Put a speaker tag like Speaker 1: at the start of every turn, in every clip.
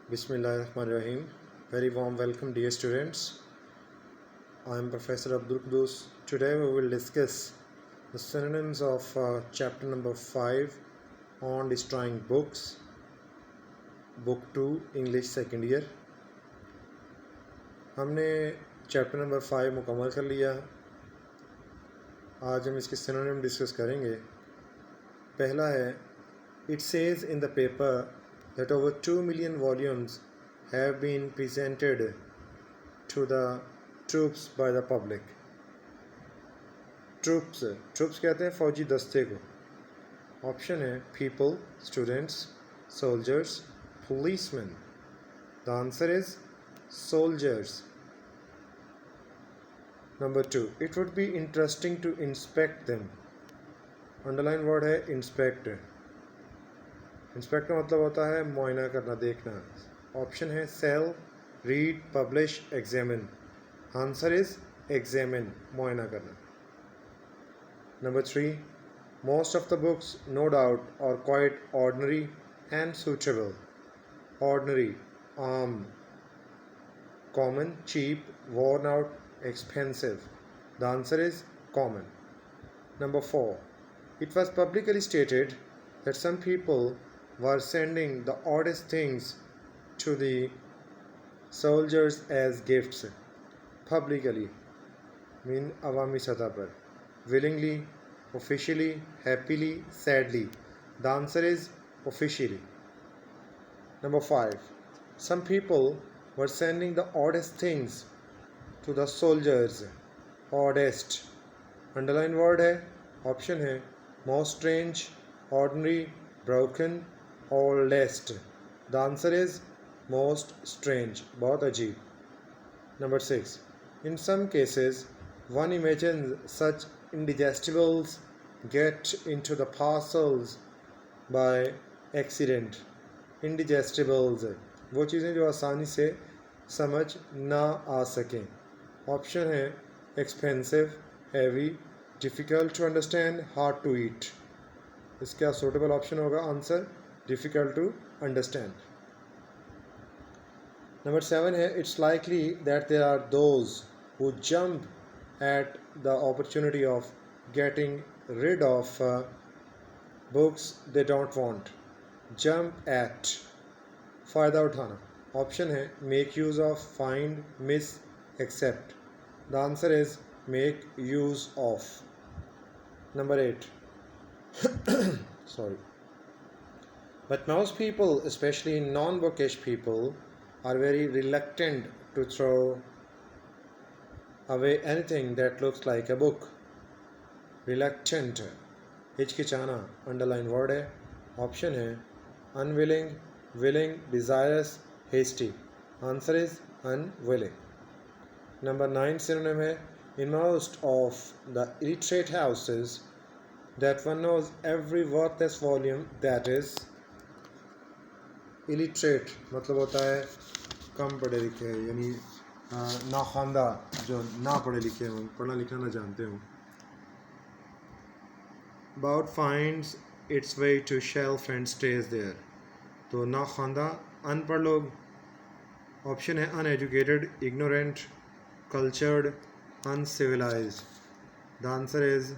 Speaker 1: Bismillahirrahmanirrahim. Very warm welcome, dear students. I am Professor Abdul Qudus. Today we will discuss the synonyms of chapter number 5 on destroying books, book 2, English second year. हमने chapter number 5 मुकम्मल कर लिया. आज हम इसके synonym discuss करेंगे. पहला है, It says in the paper that over 2 million volumes have been presented to the troops by the public. Troops कहते हैं फौजी दस्ते को. ऑप्शन है people, students, soldiers, policemen. The answer is soldiers. Number 2, it would be interesting to inspect them. Underline word है inspect. Inspect का मतलब होता है मुआयना करना, देखना. ऑप्शन है sell, read, publish, examine. Answer is examine, मुआयना करना. Number 3, most of the books no doubt are quite ordinary and suitable. Ordinary, आम. Common, cheap, worn out, expensive. The answer is common. Number 4, it was publicly stated that some people were sending the oddest things to the soldiers as gifts. Publicly mean awami satah par. Willingly, officially, happily, sadly. The answer is officially. Number 5, some people were sending the oddest things to the soldiers. Oddest, underline word है. Option है most strange, ordinary, broken, oldest. The answer is most strange, बहुत अजीब. Number 6, in some cases one imagines such indigestibles get into the parcels by accident. Indigestibles, वो चीज़ें जो आसानी से समझ ना आ सकें. ऑप्शन है expensive, heavy, difficult to understand, hard to eat. इसका सूटेबल ऑप्शन होगा answer difficult to understand. Number 7 है, it's likely that there are those who jump at the opportunity of getting rid of books they don't want. Jump at, फ़ायदा उठाना. Option है make use of, find, miss, accept. The answer is make use of. Number 8, sorry, but most people, especially non-bookish people, are very reluctant to throw away anything that looks like a book. Reluctant, हिचकिचाना, underline word है. Option है unwilling, willing, desirous, hasty. Answer is unwilling. Number 9 synonym है, in most of the illiterate houses that one knows every worthless volume that is. illiterate मतलब होता है कम पढ़े लिखे, यानी नाख्वानदा, जो ना पढ़े लिखे हों, पढ़ना लिखना ना जानते हों. About finds its way to shelf and stays there. तो नाख्वानदा, अनपढ़ लोग. ऑप्शन है uneducated, ignorant, cultured, uncivilized. The answer is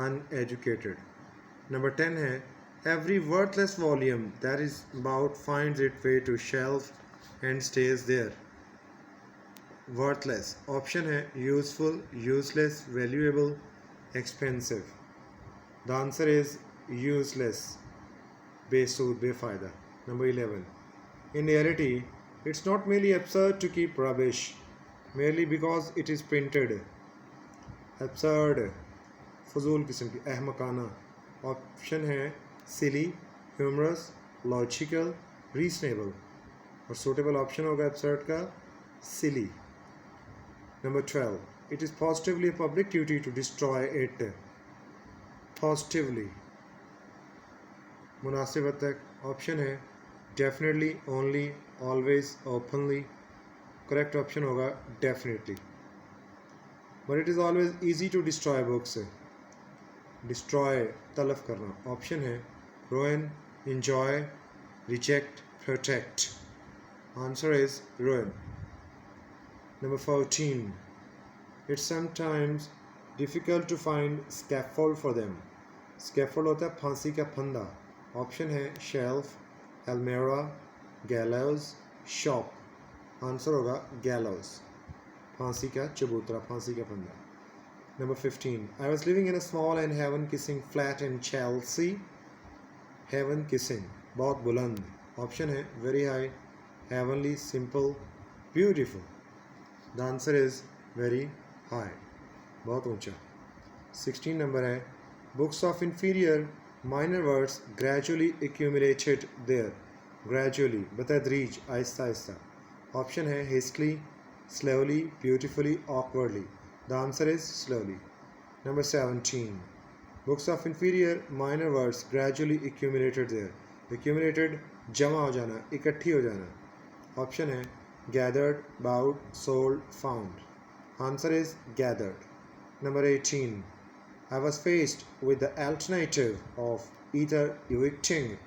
Speaker 1: uneducated. Number 10 है, every worthless volume that is about finds its way to shelf and stays there. Worthless, option है useful, useless, valuable, expensive. The answer is useless, बेसूद, बेफायदा. Number 11, in reality it's not merely absurd to keep rubbish merely because it is printed. Absurd, फजूल किस्म की, अहमकाना. Option है silly, humorous, logical, reasonable. और suitable option होगा absurd का silly. Number 12, it is positively a public duty to destroy it. Positively, मुनासिबत तक. ऑप्शन है definitely, only, always, openly. Correct option होगा definitely. But it is always easy to destroy books. Destroy, तलफ करना. Option है ruin, enjoy, reject, protect. Answer is ruin. Number 14. It's sometimes difficult to find scaffold for them. Scaffold होता है फांसी का फंदा. Option है शेल्फ, अलमेरा, गैलोज, शॉप. आंसर होगा गैलोज. फांसी का चबूतरा, फांसी का फंदा. Number 15. I was living in a small and heaven-kissing flat in Chelsea. Heaven kissing, बहुत बुलंद. ऑप्शन है very high, heavenly, simple, beautiful. The answer is very high, बहुत ऊंचा. 16 नंबर है books of inferior minor words gradually accumulated there. Gradually, बतदरीज, Aahista Aahista. Option है hastily, slowly, beautifully, awkwardly. The answer is slowly. Number 17. Books of inferior minor words gradually accumulated there. Accumulated जमा हो जाना, इकट्ठी हो जाना. ऑप्शन है gathered, bought, sold, found. Answer is gathered. Number 18. I was faced with the alternative of either evicting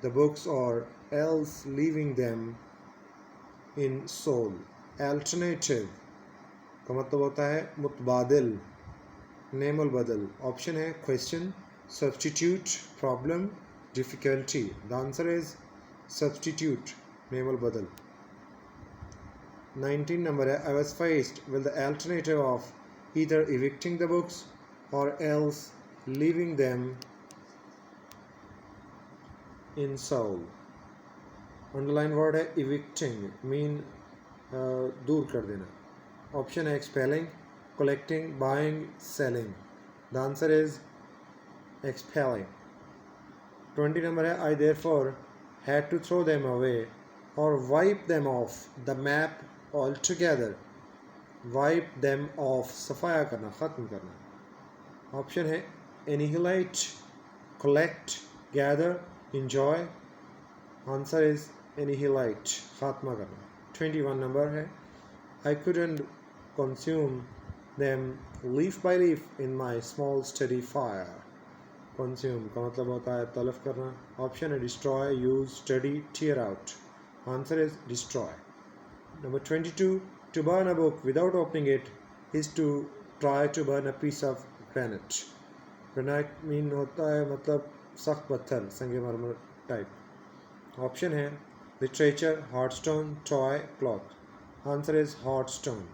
Speaker 1: the books or else leaving them in soul. Alternative का मतलब होता है मुतबादिल, नेमल बदल. ऑप्शन है question, substitute, problem, difficulty. The answer is substitute, नेमल बदल. 19 number है I was faced with the alternative of either evicting the books or else leaving them in soul. Underline word है इविक्टिंग, मीन दूर कर देना. Option है expelling, collecting, buying, selling. The answer is expelling. 20 number है I therefore had to throw them away or wipe them off the map altogether. Wipe them off, सफाया करना, ख़त्म करना. ऑप्शन है annihilate, collect, gather, enjoy. Answer is annihilate, ख़त्म करना. 21 number है I couldn't consume them leaf by leaf in my small steady fire. Consume का मतलब होता है तलफ करना. ऑप्शन है destroy, use, study, tear out. Answer is destroy. Number 22. To burn a book without opening it is to try to burn a piece of granite. Granite mean होता है मतलब सख्त पत्थर, संगमरमर टाइप. ऑप्शन है literature, hard stone, toy, cloth. Answer is hard stone.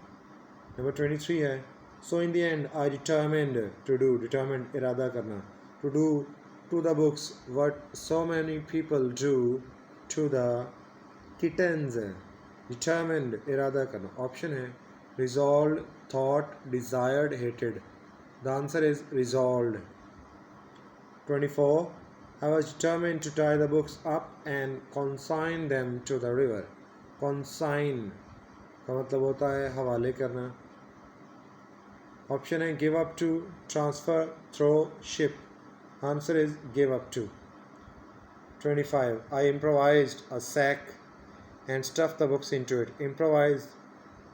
Speaker 1: Number 23 है so in the end I determined to do, determined इरादा करना, to do to the books what so many people do to the kittens. Determined इरादा करना. Option है resolved, thought, desired, hated. The answer is resolved. 24. I was determined to tie the books up and consign them to the river. Consign का मतलब होता है हवाले करना. Option है give up to, transfer, throw, ship. Answer is give up to. 25. I improvised a sack and stuffed the books into it. Improvise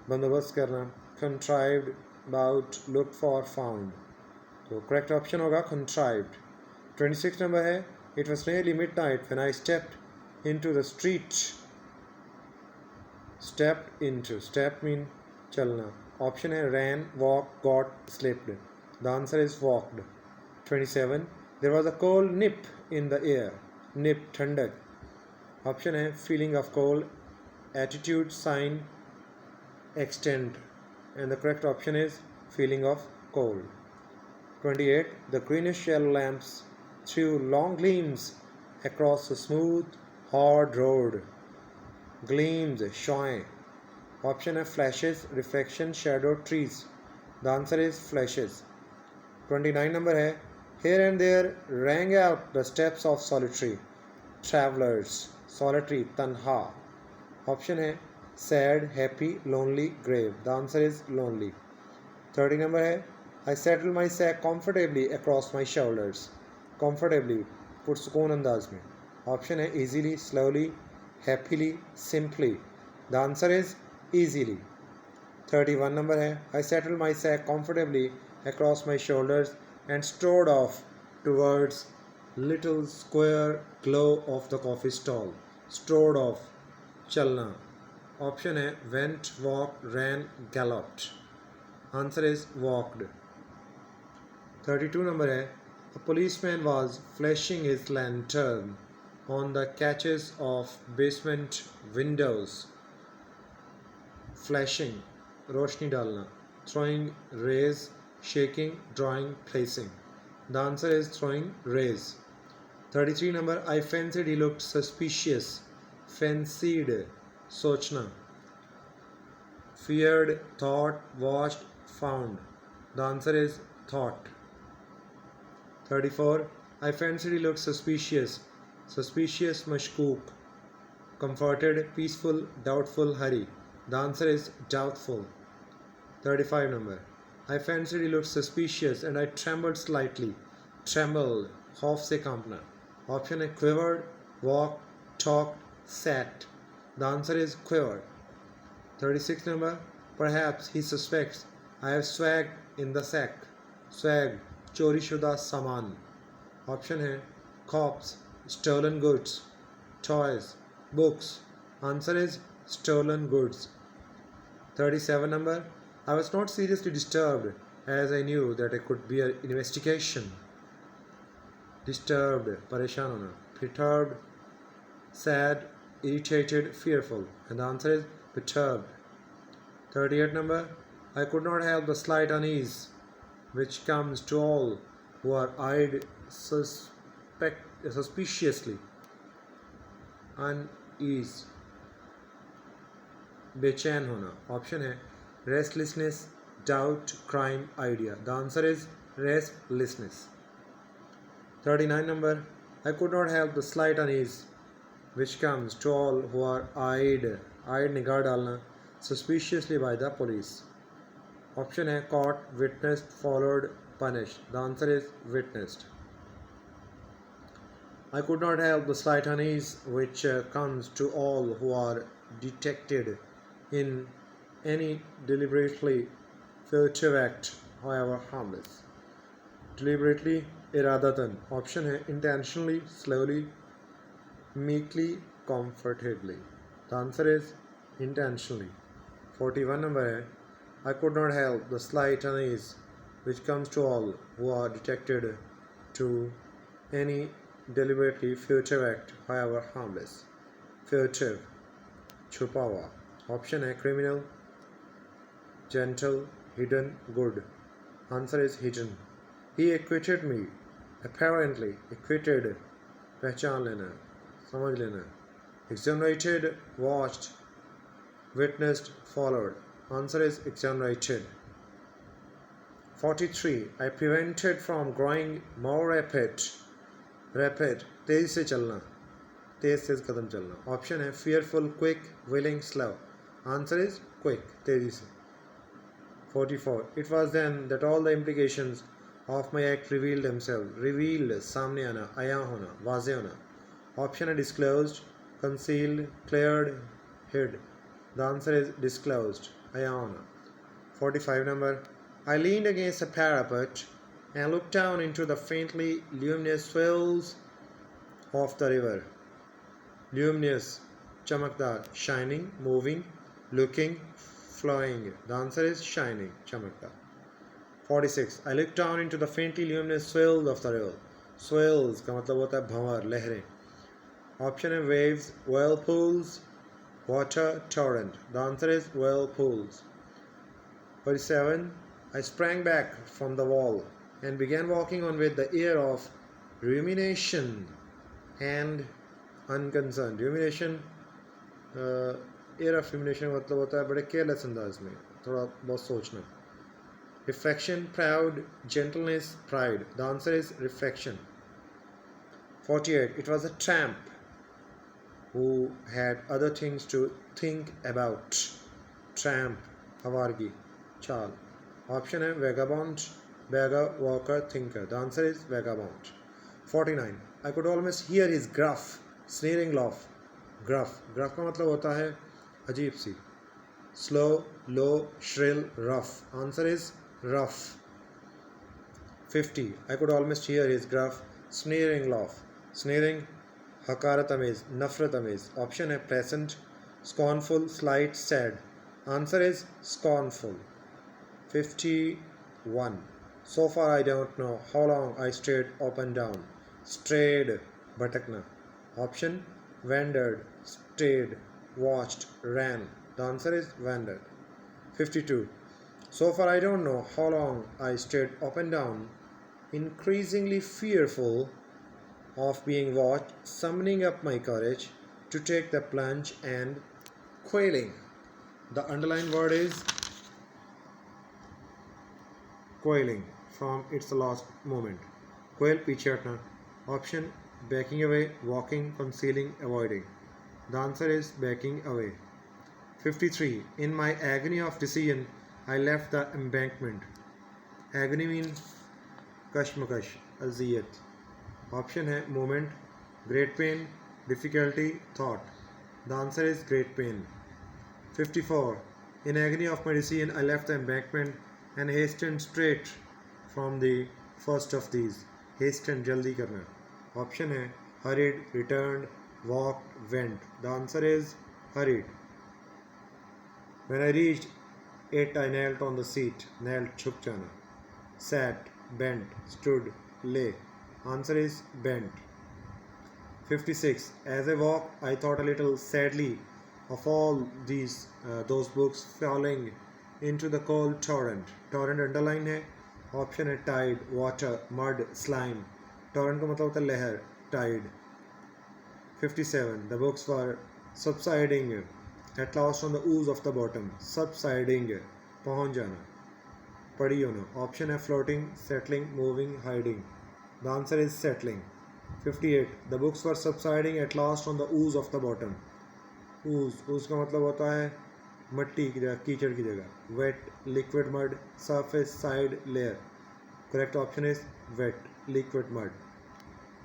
Speaker 1: बंदोबस्त करना. Contrived, about, looked for, found. तो correct option होगा contrived. 26 number है it was nearly midnight when I stepped into the street. Stepped into, step mean चलना. Option है ran, walk, got, slipped. The answer is walked. 27. There was a cold nip in the air. Nip, ठंडक. Option है feeling of cold, attitude, sign, extent. And the correct option is feeling of cold. 28. The greenish yellow lamps threw long gleams across the smooth, hard road. Gleams, shine. Option है flashes, reflection, shadow, trees. The answer is flashes. 29 number है here and there rang out the steps of solitary travelers. Solitary, तन्हा. Option है sad, happy, lonely, grave. The answer is lonely. 30 number है I settled my sack comfortably across my shoulders. Comfortably, पुरसुकून अंदाज में. Option है easily, slowly, happily, simply. The answer is easily. 31 number है I settled my sack comfortably across my shoulders and strode off towards little square glow of the coffee stall. Strode off, चलना. Option है went, walked, ran, galloped. Answer is walked. 32 number है a policeman was flashing his lantern on the catches of basement windows. Flashing, रोशनी डालना. Throwing rays, shaking, drawing, placing. The answer is throwing rays. 33 number I fancied he looked suspicious. Fancied, सोचना. Feared, thought, watched, found. The answer is thought. 34 I fancied he looked suspicious. Suspicious, mashkook. Comforted, peaceful, doubtful, hurry. The answer is doubtful. 35 number I fancied he looked suspicious and I trembled slightly. Trembled, खौफ से कांपना. Option है quivered, walked, talked, sat. The answer is quivered. 36 number perhaps he suspects I have swag in the sack. Swag, चोरी शुदा सामान. Option है corpse, stolen goods, toys, books. Answer is stolen goods. 37 number I was not seriously disturbed as I knew that it could be an investigation. Disturbed, परेशान होना. Perturbed, sad, irritated, fearful. And the answer is perturbed. 38 number I could not help the slight unease which comes to all who are eyed suspiciously. Unease, बेचैन होना. Option है restlessness, doubt, crime, idea. The answer is restlessness. 39 number I could not help the slight unease which comes to all who are eyed निगाह डालना suspiciously by the police. Option है caught, witnessed, followed, punished. The answer is witnessed. I could not help the slight unease which comes to all who are detected in any deliberately furtive act, however harmless. Deliberately, iradatan. Option है intentionally, slowly, meekly, comfortably. The answer is intentionally. 41 number है I could not help the slight unease which comes to all who are detected to any deliberately furtive act, however harmless. Furtive, छुपा हुआ. Option है criminal, gentle, hidden, good. Answer is hidden. He acquitted me. Apparently, acquitted, पहचान लेना, समझ लेना. Exonerated, watched, witnessed, followed. Answer is exonerated. 43. I prevented from growing more rapid. Rapid, तेजी से चलना, तेज कदम चलना. Option है fearful, quick, willing, slow. Answer is quick, तेजी से. 44. It was then that all the implications of my act revealed themselves. Revealed, सामने आना, आया होना, वाज़े होना. Option है disclosed, concealed, cleared, hid. The answer is disclosed, आया होना. 45 number I leaned against a parapet and looked down into the faintly luminous swells of the river. Luminous, चमकदार, shining, moving, looking, flowing. The answer is shining, चमकदार. 46. I looked down into the faintly luminous swells of the river. Swells का मतलब होता है भंवर, लहरें. Option है waves, whirlpools, water, torrent. The answer is whirlpools. 47. I sprang back from the wall and began walking on with the air of rumination and unconcerned. Rumination, air of rumination मतलब होता है बड़े careless अंदाज में, थोड़ा बहुत सोचना. Reflection, proud, gentleness, pride. The answer is reflection. 48. It was a tramp who had other things to think about. Tramp, avargi, chal. Option है vagabond, beggar, walker, thinker. The answer is vagabond. 49. I could almost hear his gruff, sneering laugh. Gruff का मतलब होता है अजीब सी. Slow, low, shrill, rough. Answer is rough. 50. I could almost hear his gruff, sneering laugh. Sneering, हकारत अमेज, नफरत अमेज. Option है pleasant, Scornful, slight, sad. Answer is scornful. 51. So far I don't know how long I strayed up and down. Strayed, bhatakna. Option wandered, stayed, watched, ran. The answer is wandered. 52. So far I don't know how long I strayed up and down, increasingly fearful of being watched, summoning up my courage to take the plunge and quailing. The underlined word is quailing from its last moment. Quail पीछे हटना. Option backing away, walking, concealing, avoiding. The answer is backing away. 53. In my agony of decision, I left the embankment. Agony means कश्मकश, अज़ियत. Option है moment, great pain, difficulty, thought. The answer is great pain. 54. In agony of my decision, I left the embankment and hastened straight from the first of these. Hasten, jaldi karna. Option है hurried, returned, walked, went. The answer is hurried. When I reached it, I knelt on the seat. Knelt, छुप जाना. Sat, bent, stood, lay. Answer is bent. 56. As I walked, I thought a little sadly of all those books falling into the cold torrent. Torrent underline है. Option है tide, water, mud, slime. Torrent का मतलब होता है लहर, tide. 57. The books were subsiding at last on the ooze of the bottom. Subsiding, पहुंच जाना, पड़ी होना. Option है floating, settling, moving, hiding. The answer is settling. 58. The books were subsiding at last on the ooze of the bottom. ooze का मतलब होता है मट्टी की जगह, कीचड़ की जगह. wet, liquid mud, surface, side, layer. Correct option is wet, liquid mud.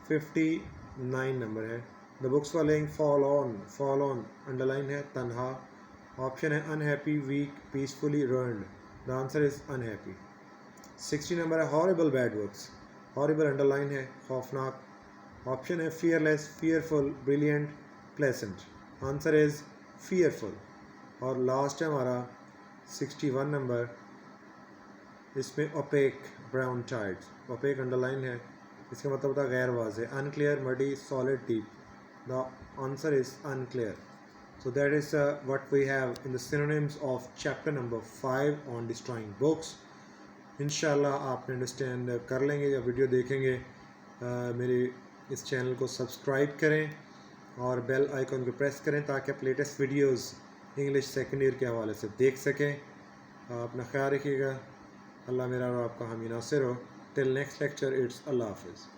Speaker 1: 59 number है. The books were laying fall on underline है तन्हा. Option है unhappy, weak, peacefully, ruined. The answer is unhappy. 60 number है horrible bad books. Horrible underline है खौफनाक. Option है fearless, fearful, brilliant, pleasant. Answer is fearful. और last है हमारा 61 नंबर. इसमें opaque, brown tides. opaque underline है, इसका मतलब होता है गैर वाज़ेह. unclear, muddy, solid, deep. The answer is unclear. So that is what we have in the synonyms of chapter number 5 on destroying books. इंशाल्लाह आपने अंडरस्टैंड कर लेंगे या वीडियो देखेंगे. मेरे इस चैनल को सब्सक्राइब करें और बेल आइकन को प्रेस करें ताकि आप latest videos English second year के हवाले से देख सकें. अपना ख्याल रखिएगा. अल्लाह मेरा और आपका हामी नासिर हो. टिल नेक्स्ट लेक्चर, इट्स अल्लाह हाफिज़.